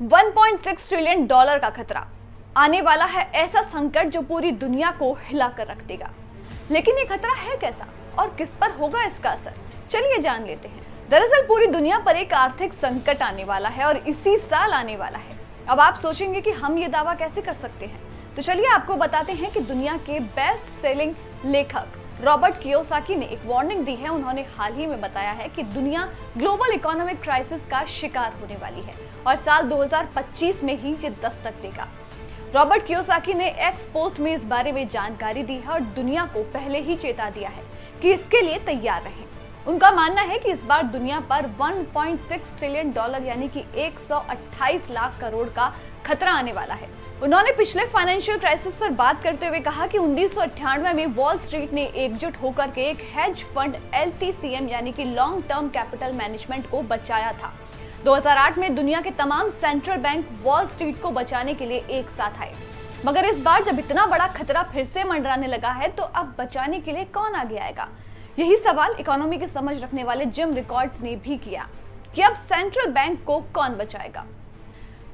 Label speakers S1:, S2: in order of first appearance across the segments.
S1: $1.6 trillion का खतरा आने वाला है, ऐसा संकट जो पूरी दुनिया को हिला कर रख देगा। लेकिन ये खतरा है कैसा और किस पर होगा इसका असर, चलिए जान लेते हैं। दरअसल पूरी दुनिया पर एक आर्थिक संकट आने वाला है और इसी साल आने वाला है। अब आप सोचेंगे कि हम ये दावा कैसे कर सकते हैं, तो चलिए आपको बताते हैं कि दुनिया के बेस्ट सेलिंग लेखक रॉबर्ट कियोसाकी ने एक वार्निंग दी है। उन्होंने हाल ही में बताया है कि दुनिया ग्लोबल इकोनॉमिक क्राइसिस का शिकार होने वाली है और साल 2025 में ही ये दस्तक देगा। रॉबर्ट कियोसाकी ने एक्स पोस्ट में इस बारे में जानकारी दी है और दुनिया को पहले ही चेता दिया है कि इसके लिए तैयार रहें। उनका मानना है कि इस बार दुनिया पर $1.6 ट्रिलियन यानी कि 128 लाख करोड़ का खतरा आने वाला है। उन्होंने पिछले फाइनेंशियल क्राइसिस पर बात करते हुए कहा कि 1998 में वॉल स्ट्रीट ने एकजुट होकर के एक हेज फंड LTCM यानी कि लॉन्ग टर्म कैपिटल मैनेजमेंट को बचाया था। 2008 में दुनिया के तमाम सेंट्रल बैंक वॉल स्ट्रीट को बचाने के लिए एक साथ आए, मगर इस बार जब इतना बड़ा खतरा फिर से मंडराने लगा है तो अब बचाने के लिए कौन आगे आएगा? यही सवाल इकोनॉमी की समझ रखने वाले जिम रिकॉर्ड्स ने भी किया कि अब सेंट्रल बैंक को कौन बचाएगा।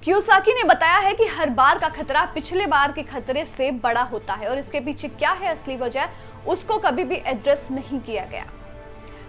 S1: कियोसाकी ने बताया है कि हर बार का खतरा पिछले बार के खतरे से बड़ा होता है और इसके पीछे क्या है असली वजह, उसको कभी भी एड्रेस नहीं किया गया।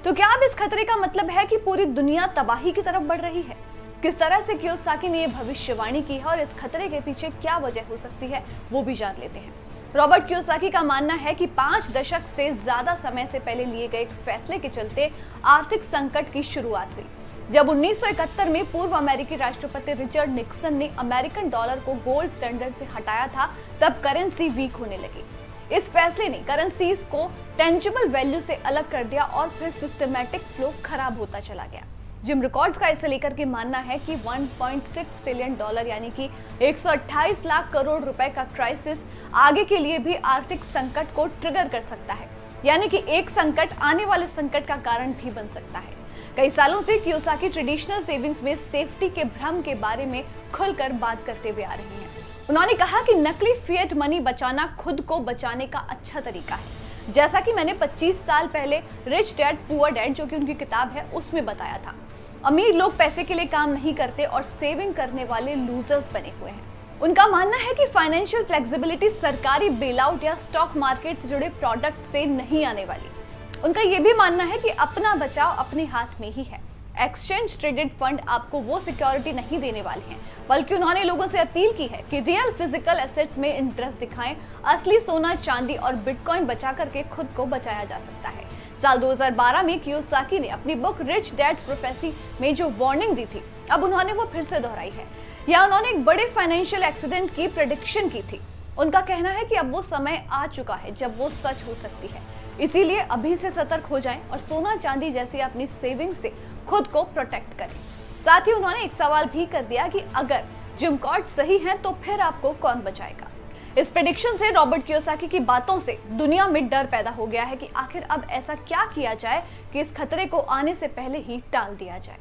S1: तो क्या अब इस खतरे का मतलब है कि पूरी दुनिया तबाही की तरफ बढ़ रही है? किस तरह से कियोसाकी ने यह भविष्यवाणी की है और इस खतरे के पीछे क्या वजह हो सकती है, वो भी जान लेते हैं। रॉबर्ट कियोसाकी का मानना है कि 5 दशक से ज्यादा समय से पहले लिए गए एक फैसले के चलते आर्थिक संकट की शुरुआत हुई। जब 1971 में पूर्व अमेरिकी राष्ट्रपति रिचर्ड निक्सन ने अमेरिकन डॉलर को गोल्ड स्टैंडर्ड से हटाया था, तब करेंसी वीक होने लगी। इस फैसले ने करेंसीज को टेंजिबल वैल्यू से अलग कर दिया और फिर सिस्टमैटिक फ्लो खराब होता चला गया। जिम रिकॉर्ड्स का इसे लेकर के मानना है कि $1.6 ट्रिलियन यानी कि 128 लाख करोड़ रुपए का क्राइसिस आगे के लिए भी आर्थिक संकट को ट्रिगर कर सकता है, यानी कि एक संकट आने वाले संकट का कारण भी बन सकता है। कई सालों से कियोसाकी ट्रेडिशनल सेविंग्स में सेफ्टी के भ्रम के बारे में खुलकर बात करते हुए आ रही हैं। उन्होंने कहा कि नकली फिएट मनी बचाना खुद को बचाने का अच्छा तरीका है, जैसा कि मैंने 25 साल पहले रिच डैड पुअर डैड, जो कि उनकी किताब है, उसमें बताया था। अमीर लोग पैसे के लिए काम नहीं करते और सेविंग करने वाले लूजर्स बने हुए हैं। उनका मानना है कि फाइनेंशियल फ्लेक्सिबिलिटी सरकारी बेलआउट या स्टॉक मार्केट से जुड़े प्रोडक्ट से नहीं आने वाली। उनका यह भी मानना है कि अपना बचाव अपने हाथ में ही है। एक्सचेंज ट्रेडेड फंड आपको वो सिक्योरिटी नहीं देने वाले हैं, बल्कि उन्होंने लोगों से अपील की है कि रियल फिजिकल एसेट्स में इंटरेस्ट दिखाएं। असली सोना, चांदी और बिटकॉइन बचा करके खुद को बचाया जा सकता है। साल 2012 में कियोसाकी ने अपनी बुक रिच डैड्स प्रोफेसी में जो वार्निंग दी थी, अब उन्होंने वो फिर से दोहराई है। या उन्होंने एक बड़े फाइनेंशियल एक्सीडेंट की प्रेडिक्शन की थी। उनका कहना है कि अब वो समय आ चुका है जब वो सच हो सकती है, इसीलिए अभी से सतर्क हो जाएं और सोना चांदी जैसी अपनी सेविंग से खुद को प्रोटेक्ट करें। साथ ही उन्होंने एक सवाल भी कर दिया कि अगर जिम रिकॉर्ड्स सही हैं तो फिर आपको कौन बचाएगा। इस प्रेडिक्शन से रॉबर्ट कियोसाकी की बातों से दुनिया में डर पैदा हो गया है कि आखिर अब ऐसा क्या किया जाए कि इस खतरे को आने से पहले ही टाल दिया जाए।